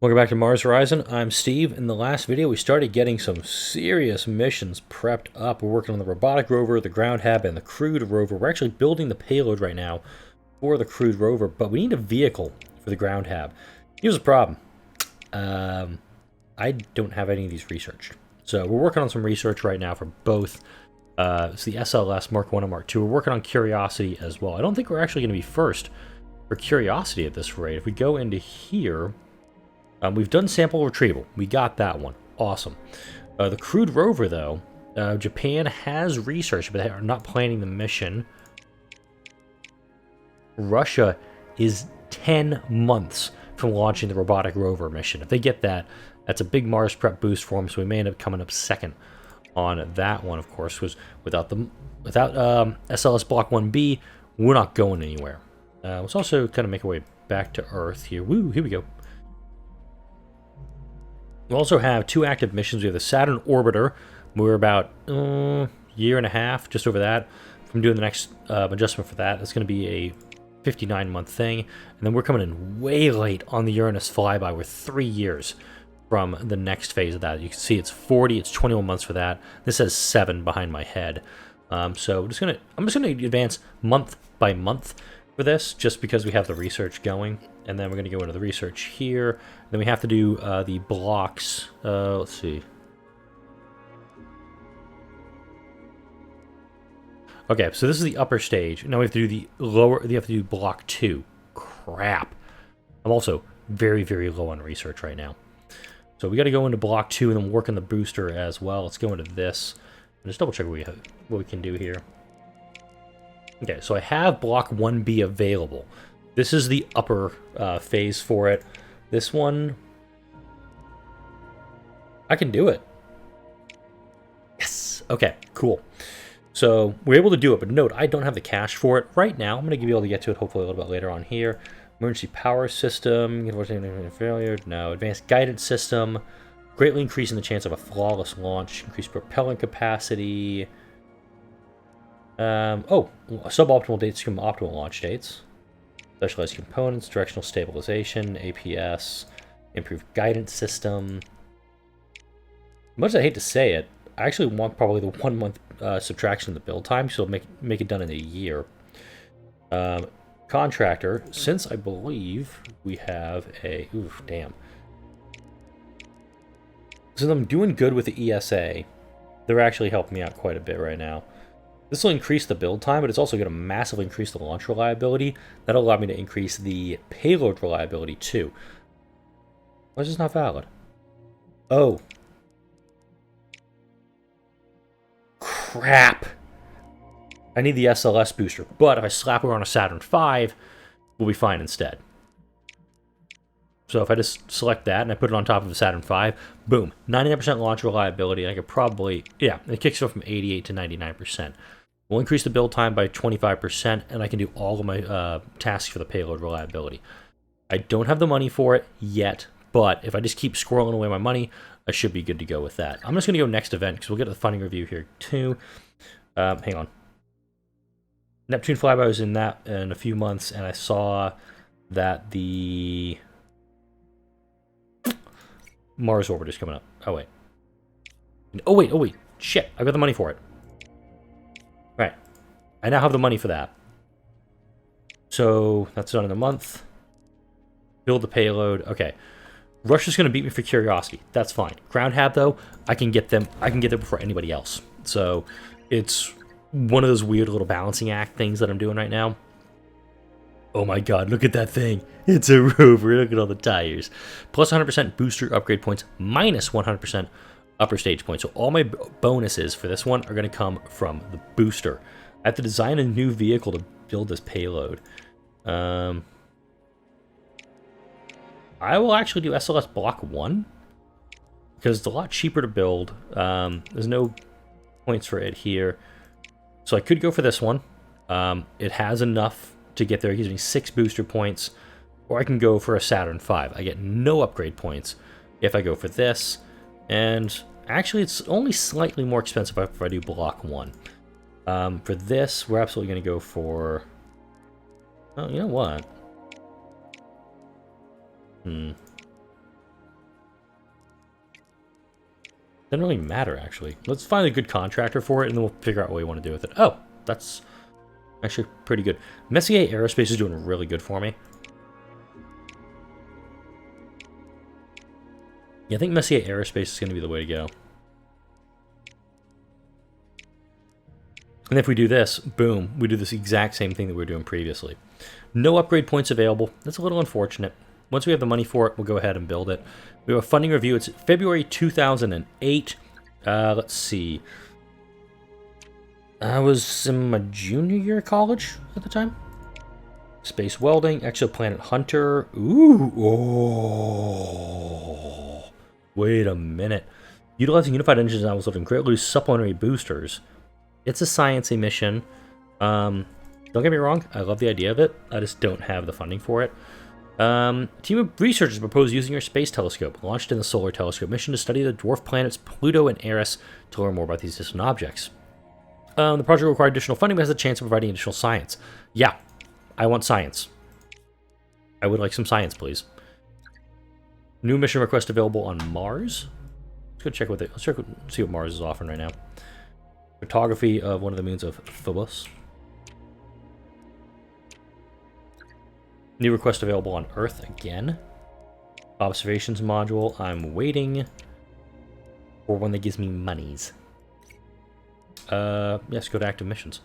Welcome back to Mars Horizon. I'm Steve. In the last video, we started getting some serious missions prepped up. We're working on the robotic rover, the ground hab, and the crewed rover. We're actually building the payload right now for the crewed rover, but we need a vehicle for the ground hab. Here's the problem. I don't have any of these researched. So we're working on some research right now for both. It's the SLS Mark 1 and Mark 2. We're working on Curiosity as well. I don't think we're actually going to be first for Curiosity at this rate. If we go into here... we've done sample retrieval. We got that one. Awesome. The crewed rover, though, Japan has researched, but they are not planning the mission. Russia is 10 months from launching the robotic rover mission. If they get that, that's a big Mars prep boost for them, so we may end up coming up second on that one, of course, because without SLS Block 1B, we're not going anywhere. Let's also kind of make our way back to Earth here. Woo, here we go. We also have two active missions. We have the Saturn Orbiter. We're about year and a half, just over that, from doing the next adjustment for that. It's going to be a 59-month thing. And then we're coming in way late on the Uranus flyby. We're 3 years from the next phase of that. You can see it's 40, it's 21 months for that. This says 7 behind my head. So I'm just gonna advance month by month for this, just because we have the research going. And then we're going to go into the research here. Then we have to do the blocks. Let's see. Okay, so this is the upper stage. Now we have to do the lower. You have to do block 2. Crap. I'm also very, very low on research right now. So we got to go into block 2 and then work on the booster as well. Let's go into this. Just double check what we can do here. Okay, so I have block 1B available. This is the upper phase for it. This one, I can do it. Yes. Okay, cool. So we're able to do it, but note, I don't have the cash for it right now. I'm going to be able to get to it hopefully a little bit later on here. Emergency power system, failure, no. Advanced guidance system, greatly increasing the chance of a flawless launch, increased propellant capacity. Suboptimal dates become optimal launch dates. Specialized components, directional stabilization, APS, improved guidance system. Much as I hate to say it, I actually want probably the 1 month subtraction of the build time, so make it done in a year. Contractor, since I believe we have a... Oof, damn. Since I'm doing good with the ESA, they're actually helping me out quite a bit right now. This will increase the build time, but it's also going to massively increase the launch reliability. That'll allow me to increase the payload reliability, too. Why is this not valid? Oh. Crap. I need the SLS booster, but if I slap her on a Saturn V, we'll be fine instead. So if I just select that and I put it on top of a Saturn V, boom, 99% launch reliability. I could probably, yeah, it kicks it up from 88 to 99%. We'll increase the build time by 25%, and I can do all of my tasks for the payload reliability. I don't have the money for it yet, but if I just keep squirreling away my money, I should be good to go with that. I'm just going to go next event, because we'll get to the funding review here, too. Hang on. Neptune flyby was in that in a few months, and I saw that the Mars orbiter is coming up. Oh, wait. Oh, wait. Shit, I got the money for it. Right. I now have the money for that. So that's done in a month. Build the payload. Okay. Russia's going to beat me for Curiosity. That's fine. Ground hab, though, I can get there before anybody else. So it's one of those weird little balancing act things that I'm doing right now. Oh my god, look at that thing. It's a rover. Look at all the tires. Plus 100% booster upgrade points, minus 100% upper stage points. So all my bonuses for this one are going to come from the booster. I have to design a new vehicle to build this payload. I will actually do SLS Block 1, because it's a lot cheaper to build. There's no points for it here. So I could go for this one. It has enough to get there. It gives me 6 booster points. Or I can go for a Saturn V. I get no upgrade points if I go for this. And actually, it's only slightly more expensive if I do Block 1. For this, we're absolutely going to go for... Oh, you know what? Doesn't really matter, actually. Let's find a good contractor for it, and then we'll figure out what we want to do with it. Oh, that's actually pretty good. Messier Aerospace is doing really good for me. Yeah, I think Messier Aerospace is going to be the way to go. And if we do this, boom, we do this exact same thing that we were doing previously. No upgrade points available. That's a little unfortunate. Once we have the money for it, we'll go ahead and build it. We have a funding review. It's February 2008. Let's see. I was in my junior year of college at the time. Space welding, exoplanet hunter. Ooh. Oh. Wait a minute. Utilizing unified engines and delivering great loose supplementary boosters. It's a science mission. Don't get me wrong. I love the idea of it. I just don't have the funding for it. Team of researchers proposed using your space telescope, launched in the Solar Telescope mission to study the dwarf planets Pluto and Eris to learn more about these distant objects. The project will require additional funding, but has a chance of providing additional science. Yeah, I want science. I would like some science, please. New mission request available on Mars. Let's go check what let's see what Mars is offering right now. Photography of one of the moons of Phobos. New request available on Earth again. Observations module. I'm waiting for one that gives me monies. Yes, go to active missions.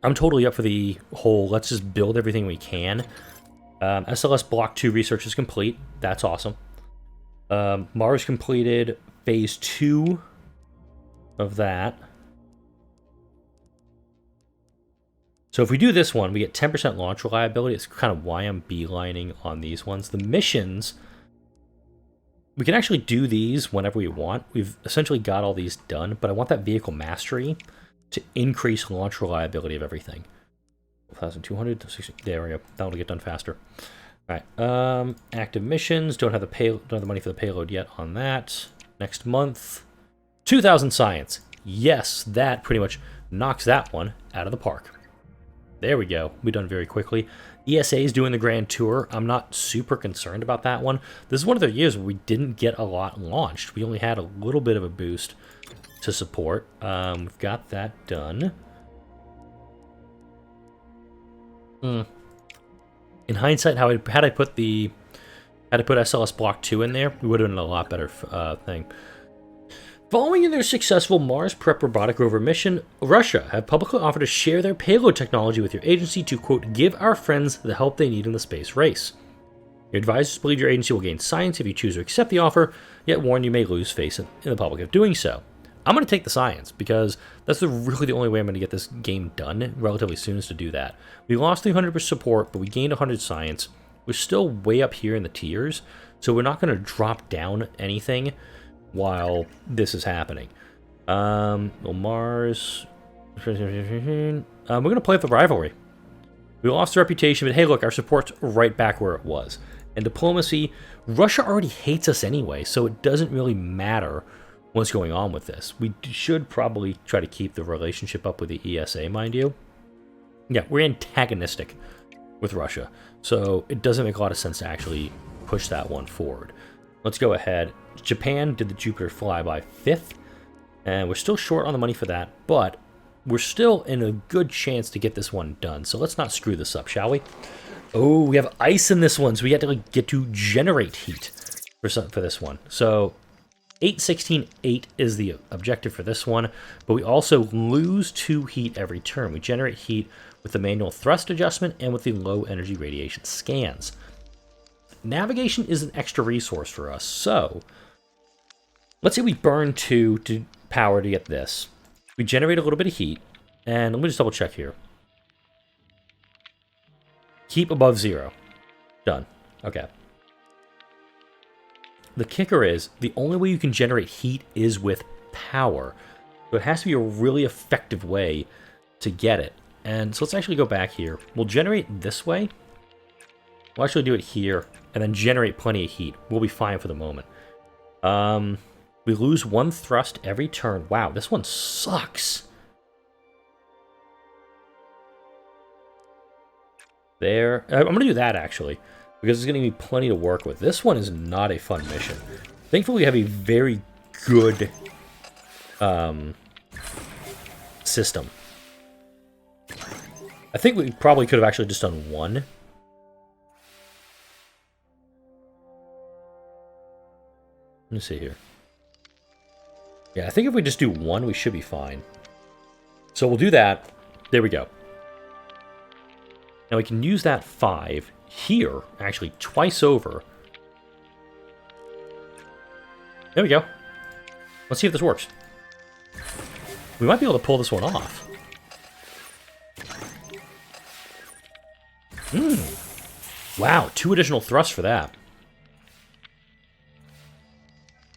I'm totally up for the whole, let's just build everything we can. SLS Block 2 research is complete. That's awesome. Mars completed phase 2 of that. So if we do this one, we get 10% launch reliability. It's kind of why I'm beelining on these ones. The missions, we can actually do these whenever we want. We've essentially got all these done, but I want that vehicle mastery to increase launch reliability of everything. 1,200, there we go. That'll get done faster. All right, active missions. Don't have the money for the payload yet on that. Next month, 2,000 science. Yes, that pretty much knocks that one out of the park. There we go. We've done very quickly. ESA is doing the grand tour. I'm not super concerned about that one. This is one of the years where we didn't get a lot launched. We only had a little bit of a boost to support. We've got that done. In hindsight, had I put SLS Block 2 in there, we would have been a lot better thing. Following their successful Mars Prep robotic rover mission, Russia have publicly offered to share their payload technology with your agency to, quote, give our friends the help they need in the space race. Your advisors believe your agency will gain science if you choose to accept the offer, yet warn you may lose face in the public of doing so. I'm going to take the science, because that's really the only way I'm going to get this game done relatively soon is to do that. We lost 300 support, but we gained 100 science. We're still way up here in the tiers, so we're not going to drop down anything while this is happening. Well, Mars. We're going to play up the rivalry. We lost the reputation, but hey, look, our support's right back where it was. And diplomacy, Russia already hates us anyway, so it doesn't really matter what's going on with this. We should probably try to keep the relationship up with the ESA, mind you. Yeah, we're antagonistic with Russia, so it doesn't make a lot of sense to actually push that one forward. Let's go ahead. Japan did the Jupiter flyby 5th, and we're still short on the money for that, but we're still in a good chance to get this one done, so let's not screw this up, shall we? Oh, we have ice in this one, so we have to get to generate heat for this one. So 8-16-8 is the objective for this one, but we also lose 2 heat every turn. We generate heat with the manual thrust adjustment and with the low energy radiation scans. Navigation is an extra resource for us, so let's say we burn 2 to power to get this. We generate a little bit of heat, and let me just double check here. Keep above 0. Done. Okay. The kicker is, the only way you can generate heat is with power. So it has to be a really effective way to get it. And so let's actually go back here. We'll generate this way. We'll actually do it here, and then generate plenty of heat. We'll be fine for the moment. We lose 1 thrust every turn. Wow, this one sucks. There. I'm going to do that, actually. because there's going to be plenty to work with. This one is not a fun mission. Thankfully, we have a very good system. I think we probably could have actually just done one. Let me see here. Yeah, I think if we just do one, we should be fine. So we'll do that. There we go. Now we can use that 5 here, actually, twice over. There we go. Let's see if this works. We might be able to pull this one off. Wow, 2 additional thrusts for that.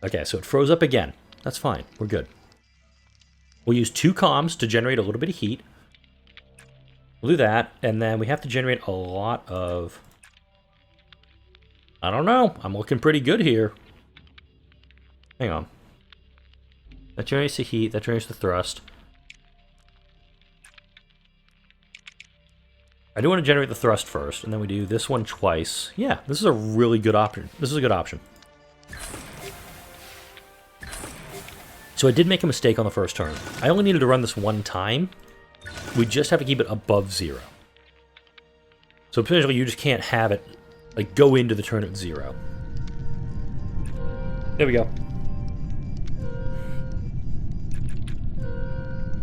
Okay, so it froze up again. That's fine. We're good. We'll use 2 comms to generate a little bit of heat. We'll do that, and then we have to generate a lot of... I don't know. I'm looking pretty good here. Hang on. That generates the heat. That generates the thrust. I do want to generate the thrust first, and then we do this one twice. Yeah, this is a really good option. This is a good option. So I did make a mistake on the first turn. I only needed to run this one time. We just have to keep it above 0. So potentially you just can't have it, like, go into the turn at 0. There we go.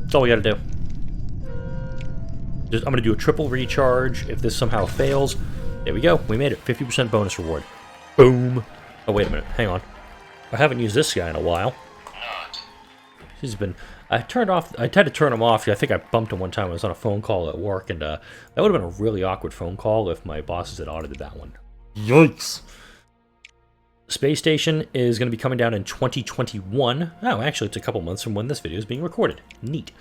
That's all we gotta do. I'm going to do a triple recharge if this somehow fails. There we go. We made it. 50% bonus reward. Boom. Oh, wait a minute. Hang on. I haven't used this guy in a while. He's been... I had to turn him off. I think I bumped him one time when I was on a phone call at work, and that would have been a really awkward phone call if my bosses had audited that one. Yikes. Space Station is going to be coming down in 2021. Oh, actually, it's a couple months from when this video is being recorded. Neat.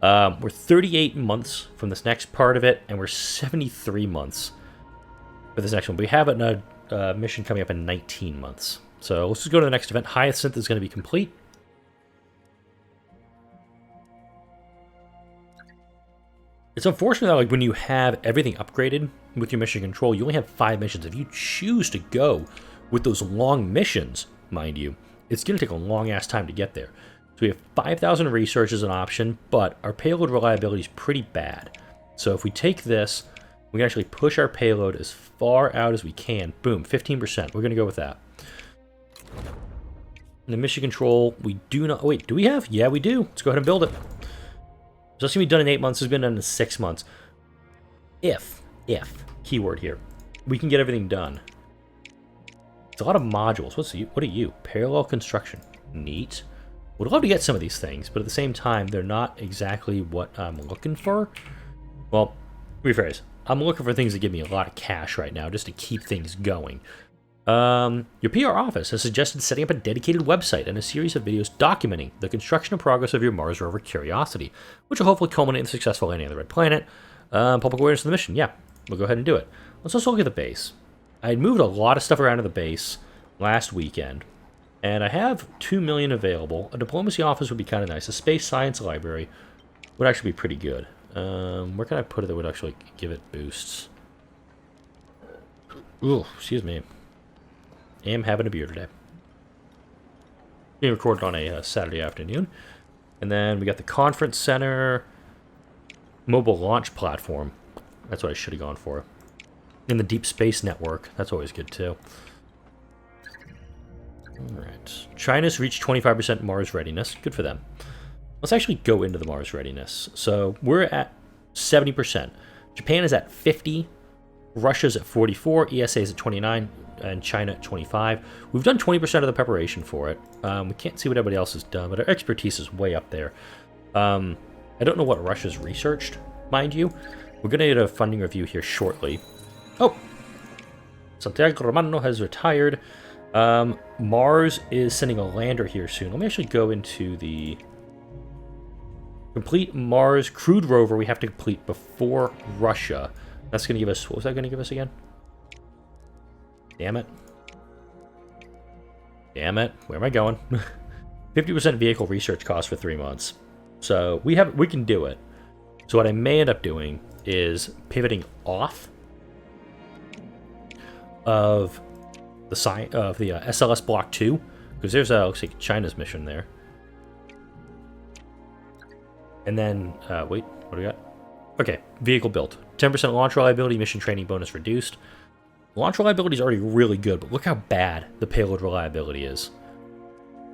We're 38 months from this next part of it, and we're 73 months for this next one. We have a mission coming up in 19 months. So let's just go to the next event. Hyacinth is going to be complete. It's unfortunate that, like, when you have everything upgraded with your mission control, you only have 5 missions. If you choose to go with those long missions, mind you, it's going to take a long-ass time to get there. So we have 5,000 research as an option, but our payload reliability is pretty bad. So if we take this, we can actually push our payload as far out as we can. Boom, 15%. We're going to go with that. And the mission control, we do not... Wait, do we have? Yeah, we do. Let's go ahead and build it. So it's going to be done in 8 months. It's been done in 6 months. If, keyword here, we can get everything done. It's a lot of modules. What are you? Parallel construction. Neat. Would love to get some of these things, but at the same time, they're not exactly what I'm looking for. Well, rephrase. I'm looking for things that give me a lot of cash right now, just to keep things going. Your PR office has suggested setting up a dedicated website and a series of videos documenting the construction and progress of your Mars rover Curiosity, which will hopefully culminate in the successful landing on the Red Planet. Public awareness of the mission. Yeah, we'll go ahead and do it. Let's also look at the base. I had moved a lot of stuff around to the base last weekend. And I have 2 million available. A diplomacy office would be kind of nice. A space science library would actually be pretty good. Where can I put it that would actually give it boosts? Ooh, excuse me. I am having a beer today. Being recorded on a Saturday afternoon. And then we got the conference center. Mobile launch platform. That's what I should have gone for. And the deep space network. That's always good too. Alright. China's reached 25% Mars readiness. Good for them. Let's actually go into the Mars readiness. So we're at 70%. Japan is at 50. Russia's at 44. ESA is at 29. And China at 25. We've done 20% of the preparation for it. We can't see what everybody else has done, but our expertise is way up there. I don't know what Russia's researched, mind you. We're going to get a funding review here shortly. Oh! Santiago Romano has retired. Mars is sending a lander here soon. Let me actually go into the complete Mars crewed rover we have to complete before Russia. That's going to give us... What was that going to give us again? Damn it. Damn it. Where am I going? 50% vehicle research cost for 3 months. So we can do it. So what I may end up doing is pivoting off of the SLS Block 2, because there's looks like China's mission there. And then, wait, what do we got? Okay, vehicle built. 10% launch reliability, mission training bonus reduced. Launch reliability is already really good, but look how bad the payload reliability is.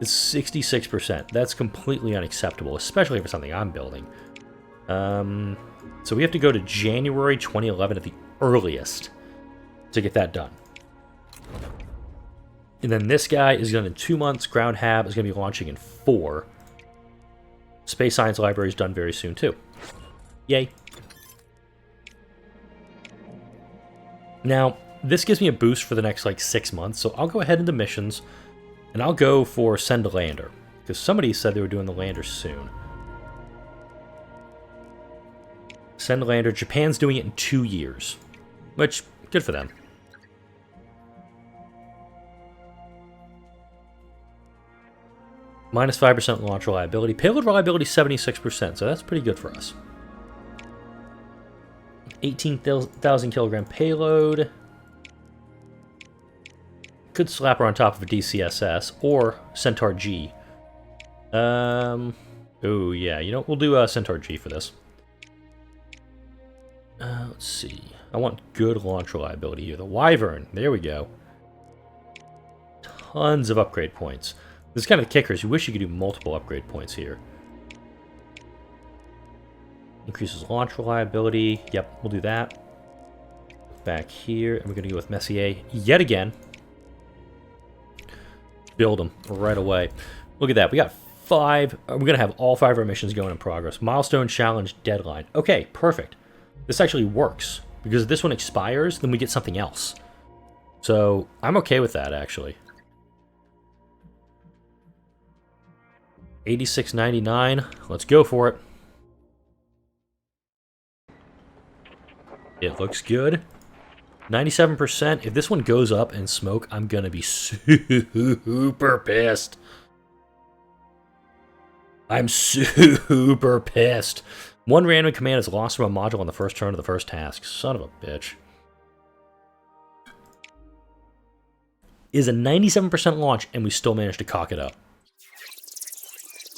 It's 66%. That's completely unacceptable, especially for something I'm building. So we have to go to January 2011 at the earliest to get that done. And then this guy is done in 2 months. Ground Hab is going to be launching in 4. Space Science Library is done very soon, too. Yay. Now, this gives me a boost for the next, like, 6 months, so I'll go ahead into missions, and I'll go for Send a Lander, because somebody said they were doing the lander soon. Send a Lander. Japan's doing it in 2 years, which, good for them. Minus 5% launch reliability. Payload reliability 76%, so that's pretty good for us. 18,000 kilogram payload. Could slap her on top of a DCSS or Centaur G. Oh yeah, you know, we'll do Centaur G for this. Let's see. I want good launch reliability here. The Wyvern. There we go. Tons of upgrade points. This is kind of the kicker. You wish you could do multiple upgrade points here. Increases launch reliability. Yep, we'll do that. Back here, and we're going to go with Messier yet again. Build them right away. Look at that. We got 5. We're going to have all 5 of our missions going in progress. Milestone, challenge, deadline. Okay, perfect. This actually works. Because if this one expires, then we get something else. So, I'm okay with that, actually. $86.99. Let's go for it. It looks good. 97%. If this one goes up in smoke, I'm gonna be super pissed. I'm super pissed. One random command is lost from a module on the first turn of the first task. Son of a bitch. Is a 97% launch, and we still managed to cock it up.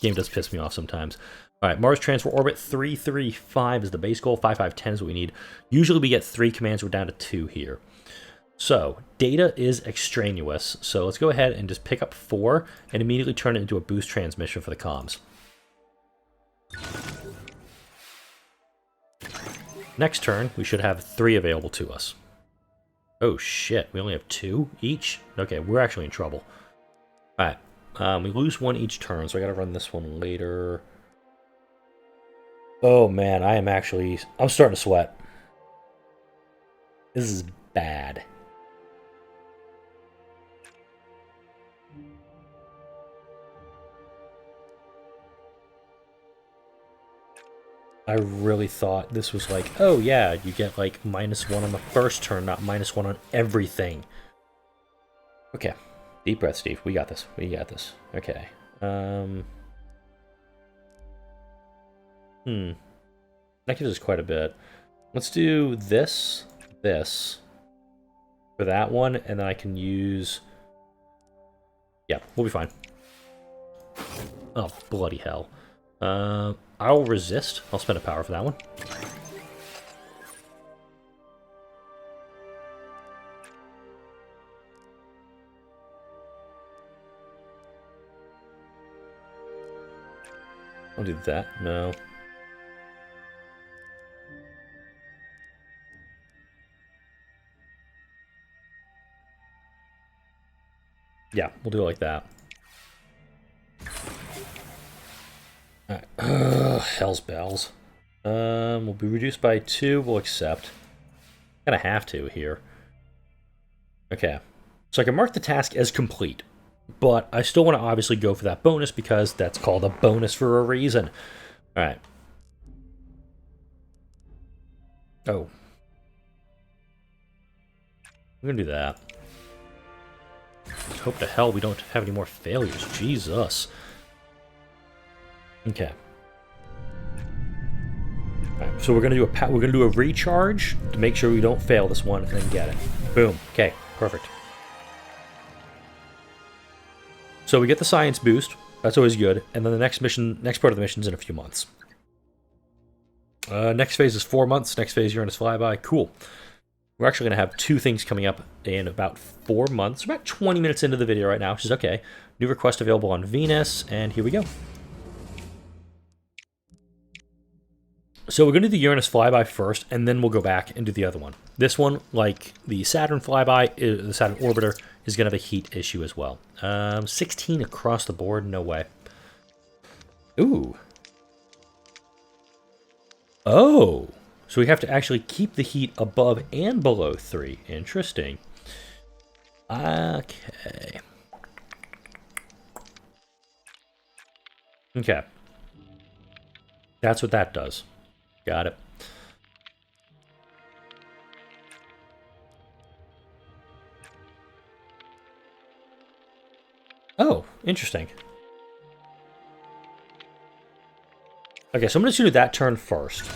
Game does piss me off sometimes. Alright, Mars Transfer Orbit 335 is the base goal. 5510 is what we need. Usually we get 3 commands. We're down to 2 here. So, data is extraneous. So let's go ahead and just pick up 4 and immediately turn it into a boost transmission for the comms. Next turn, we should have 3 available to us. Oh shit, we only have 2 each? Okay, we're actually in trouble. Alright, we lose 1 each turn, so I gotta run this one later. Oh man, I'm starting to sweat. This is bad. I really thought this was like, oh yeah, you get like -1 on the first turn, not -1 on everything. Okay. Deep breath, Steve. We got this. We got this. Okay. That gives us quite a bit. Let's do this, for that one, and then I can use... Yeah, we'll be fine. Oh, bloody hell. I'll resist. I'll spend a power for that one. I'll do that. No. Yeah, we'll do it like that. Alright. Hell's bells. We'll be reduced by 2. We'll accept. Kinda have to here. Okay. So I can mark the task as complete. But I still want to obviously go for that bonus because that's called a bonus for a reason. Alright. Oh. I'm gonna do that. Let's hope to hell we don't have any more failures. Jesus. Okay. Right, so we're gonna do a recharge to make sure we don't fail this one and then get it. Boom. Okay, perfect. So we get the science boost. That's always good. And then the next part of the mission's in a few months. Next phase is 4 months. Next phase, Uranus flyby. Cool. We're actually going to have 2 things coming up in about 4 months. We're about 20 minutes into the video right now, which is okay. New request available on Venus, and here we go. So we're going to do the Uranus flyby first, and then we'll go back and do the other one. This one, like the Saturn flyby, the Saturn orbiter, is going to have a heat issue as well. 16 across the board, no way. Ooh. Oh, so we have to actually keep the heat above and below 3. Interesting. Okay. Okay. That's what that does. Got it. Oh, interesting. Okay, so I'm just gonna do that turn first.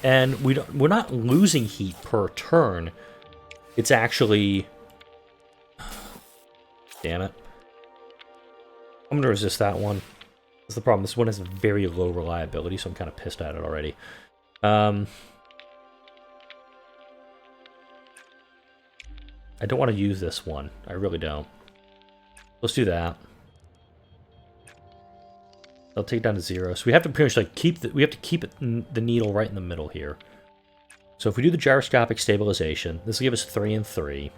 And we're not losing heat per turn. It's actually... Damn it. I'm gonna resist that one. That's the problem. This one has very low reliability, so I'm kind of pissed at it already. I don't want to use this one. I really don't. Let's do that. I'll take it down to 0. So we have to pretty much like keep the needle right in the middle here. So if we do the gyroscopic stabilization, this will give us 3 and 3.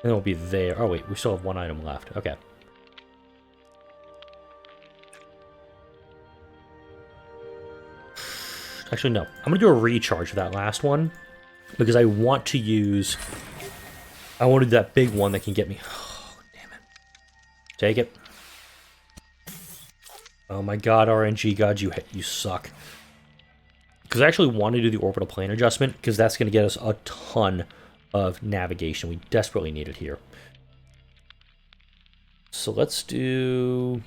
And it'll be there. Oh wait, we still have 1 item left. Okay. Actually, no. I'm going to do a recharge of that last one. Because I want to use... I want to do that big one that can get me... Oh, damn it. Take it. Oh my god, RNG. God, you suck. Because I actually want to do the orbital plane adjustment, because that's going to get us a ton of navigation. We desperately need it here. So let's do...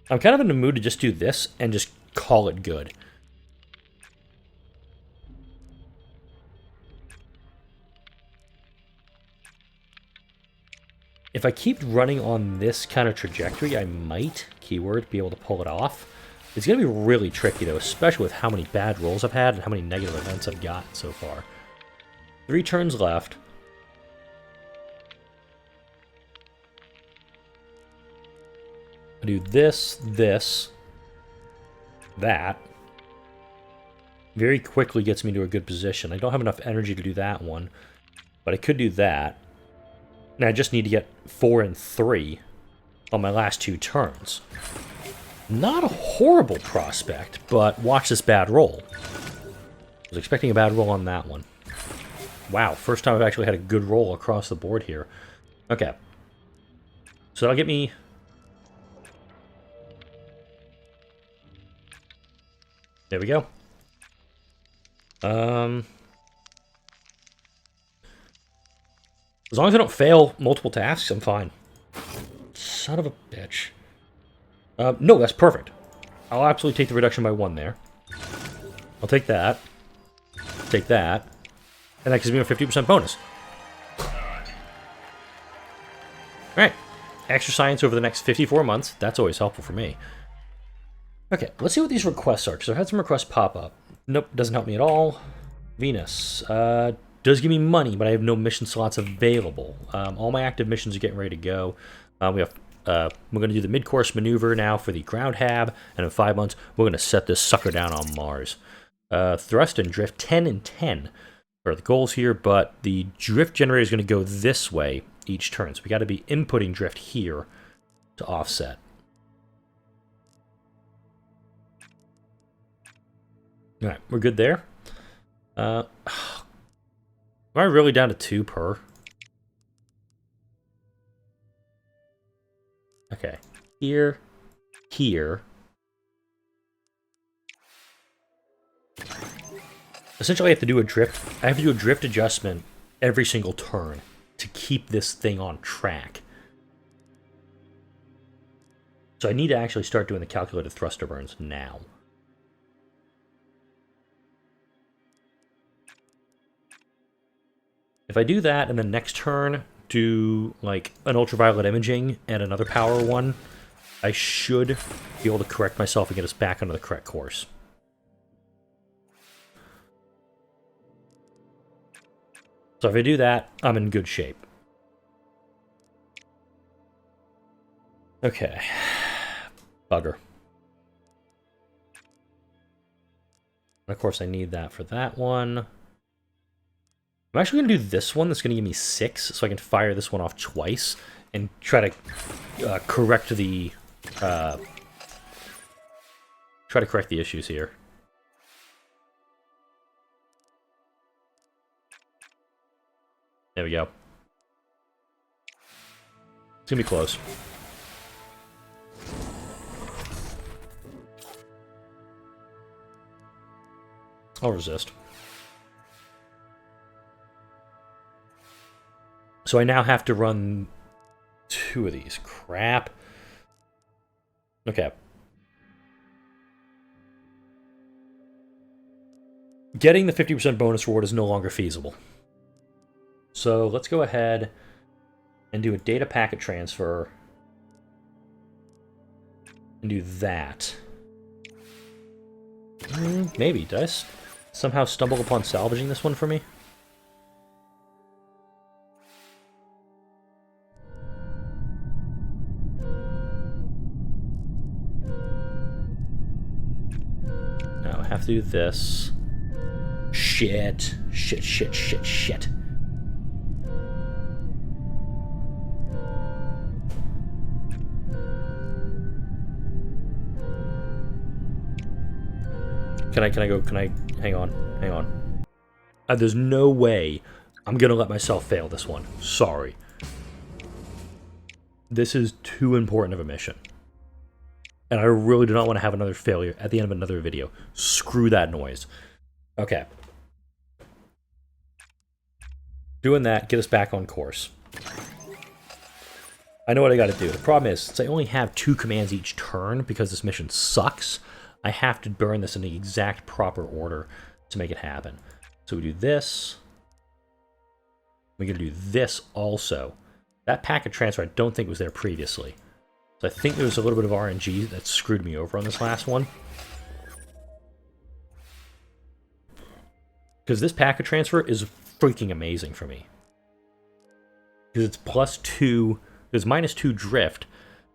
I'm kind of in the mood to just do this and just call it good. If I keep running on this kind of trajectory, I might, keyword, be able to pull it off. It's going to be really tricky, though, especially with how many bad rolls I've had and how many negative events I've gotten so far. 3 turns left. I do this, that. Very quickly gets me to a good position. I don't have enough energy to do that one, but I could do that. And I just need to get 4 and 3 on my last 2 turns. Not a horrible prospect, but watch this bad roll. I was expecting a bad roll on that one. Wow, first time I've actually had a good roll across the board here. Okay. So that'll get me... There we go. As long as I don't fail multiple tasks, I'm fine. Son of a bitch. No, that's perfect. I'll absolutely take the reduction by 1 there. I'll take that. Take that. And that gives me a 50% bonus. Alright. Extra science over the next 54 months. That's always helpful for me. Okay, let's see what these requests are, because I've had some requests pop up. Nope, doesn't help me at all. Venus. Does give me money, but I have no mission slots available. All my active missions are getting ready to go. We're going to do the mid-course maneuver now for the ground hab, and in 5 months, we're going to set this sucker down on Mars. Thrust and drift 10 and 10 are the goals here, but the drift generator is going to go this way each turn, so we got to be inputting drift here to offset. All right, we're good there. Am I really down to 2 per? Okay. Here. Here. Essentially, I have to do a drift. I have to do a drift adjustment every single turn to keep this thing on track. So I need to actually start doing the calculated thruster burns now. If I do that, and then next turn do like an ultraviolet imaging and another power one, I should be able to correct myself and get us back onto the correct course. So if I do that, I'm in good shape. Okay. Bugger. And of course I need that for that one. I'm actually going to do this one. That's going to give me 6, so I can fire this one off twice and try to correct the issues here. There we go. It's going to be close. I'll resist. So I now have to run 2 of these. Crap. Okay. Getting the 50% bonus reward is no longer feasible. So let's go ahead and do a data packet transfer. And do that. Maybe. Did I somehow stumble upon salvaging this one for me? Now I have to do this. Shit. Shit, shit, shit, shit. Can I hang on. There's no way I'm gonna let myself fail this one. Sorry. This is too important of a mission. And I really do not want to have another failure at the end of another video. Screw that noise. Okay. Doing that, get us back on course. I know what I gotta do. The problem is, since I only have 2 commands each turn, because this mission sucks, I have to burn this in the exact proper order to make it happen. So we do this. We're going to do this also. That packet transfer I don't think was there previously. So I think there was a little bit of RNG that screwed me over on this last one. Because this packet transfer is freaking amazing for me. Because it's +2, there's -2 drift,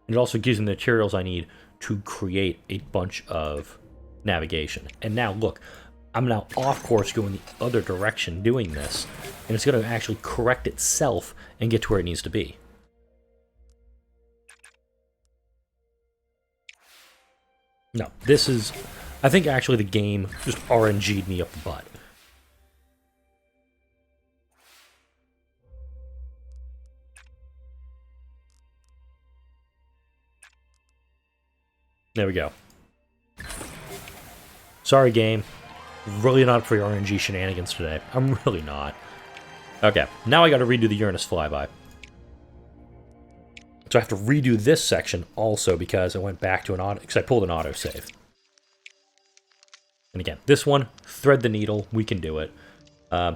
and it also gives me the materials I need to create a bunch of navigation. And now, look, I'm now off course going the other direction doing this, and it's going to actually correct itself and get to where it needs to be. No, this is... I think actually the game just RNG'd me up the butt. There we go. Sorry, game. Really not for your RNG shenanigans today. I'm really not. Okay, now I gotta redo the Uranus flyby. So I have to redo this section also because I went back to an auto... because I pulled an autosave. And again, this one, thread the needle, we can do it.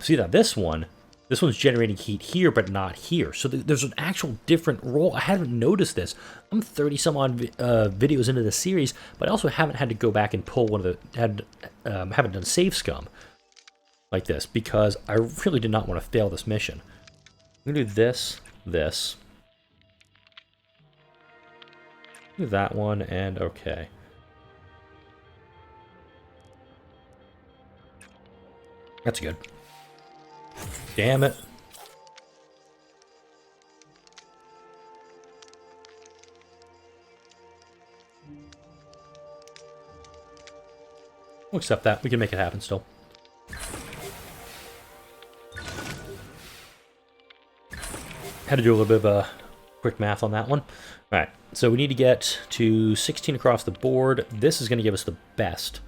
See that this one's generating heat here, but not here. So there's an actual different role. I haven't noticed this. I'm 30-some-odd videos into the series, but I also haven't had to go back and pull one of the... haven't done save scum like this, because I really did not want to fail this mission. I'm going to do this, this. Do that one, and okay. That's good. Damn it. We'll accept that. We can make it happen still. Had to do a little bit of quick math on that one. Alright, so we need to get to 16 across the board. This is going to give us the best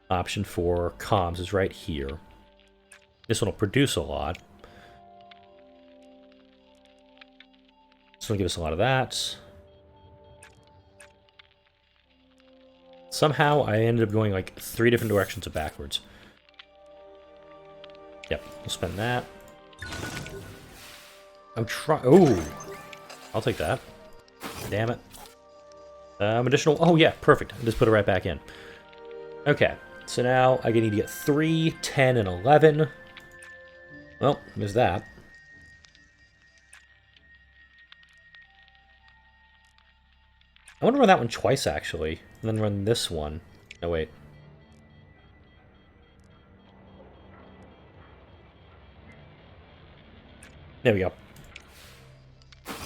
option for comms, is right here. This one will produce a lot. will give us a lot of that. Somehow I ended up going like 3 different directions of backwards. Yep, we'll spend that. I'm trying. Oh, I'll take that. Damn it. Additional. Oh yeah, perfect. Just put it right back in. Okay, so now I need to get 3, 10, and 11. Well, there's that. I want to run that one twice, actually. And then run this one. No, wait. There we go.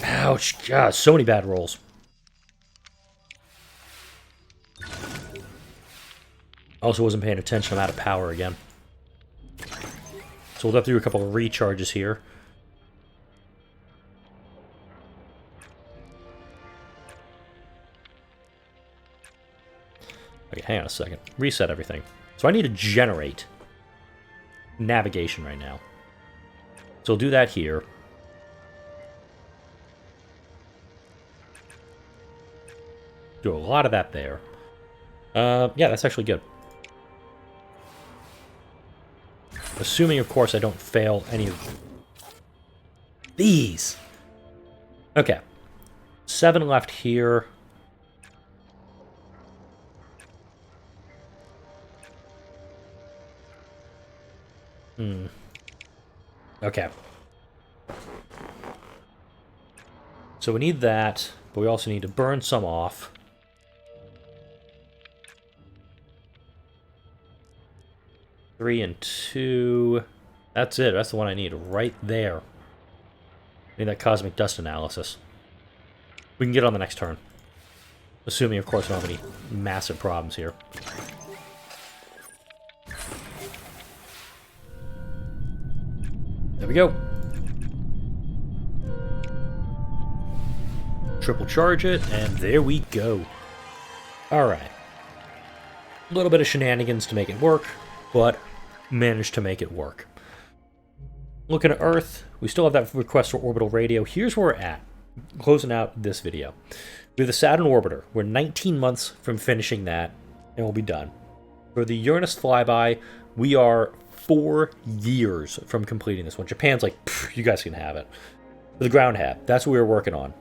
Ouch. God, so many bad rolls. Also wasn't paying attention. I'm out of power again. So we'll have to do a couple of recharges here. Okay, hang on a second. Reset everything. So I need to generate navigation right now. So we'll do that here. Do a lot of that there. Yeah, that's actually good. Assuming, of course, I don't fail any of these. Okay. 7 left here. Okay. So we need that, but we also need to burn some off. Three and 2. That's it. That's the one I need right there. I need that cosmic dust analysis. We can get on the next turn. Assuming, of course, we don't have any massive problems here. There we go. Triple charge it, and there we go. Alright. A little bit of shenanigans to make it work, but managed to make it work. Looking at Earth, we still have that request for orbital radio. Here's where we're at, closing out this video. We have the Saturn orbiter. We're 19 months from finishing that, and we'll be done. For the Uranus flyby, we are 4 years from completing this one. Japan's like, you guys can have it. For the ground hab, that's what we were working on.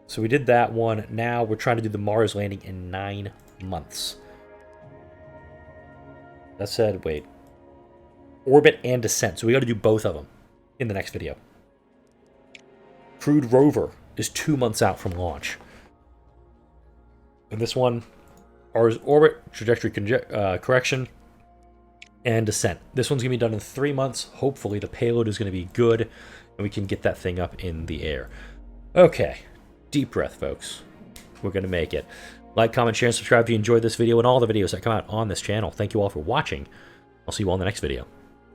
So we did that one. Now we're trying to do the Mars landing in 9 months. That said, wait. Orbit and descent. So we got to do both of them in the next video. Crewed rover is 2 months out from launch. And this one, ours orbit, trajectory correction, and descent. This one's going to be done in 3 months. Hopefully the payload is going to be good, and we can get that thing up in the air. Okay. Deep breath, folks. We're going to make it. Like, comment, share, and subscribe if you enjoyed this video and all the videos that come out on this channel. Thank you all for watching. I'll see you all in the next video.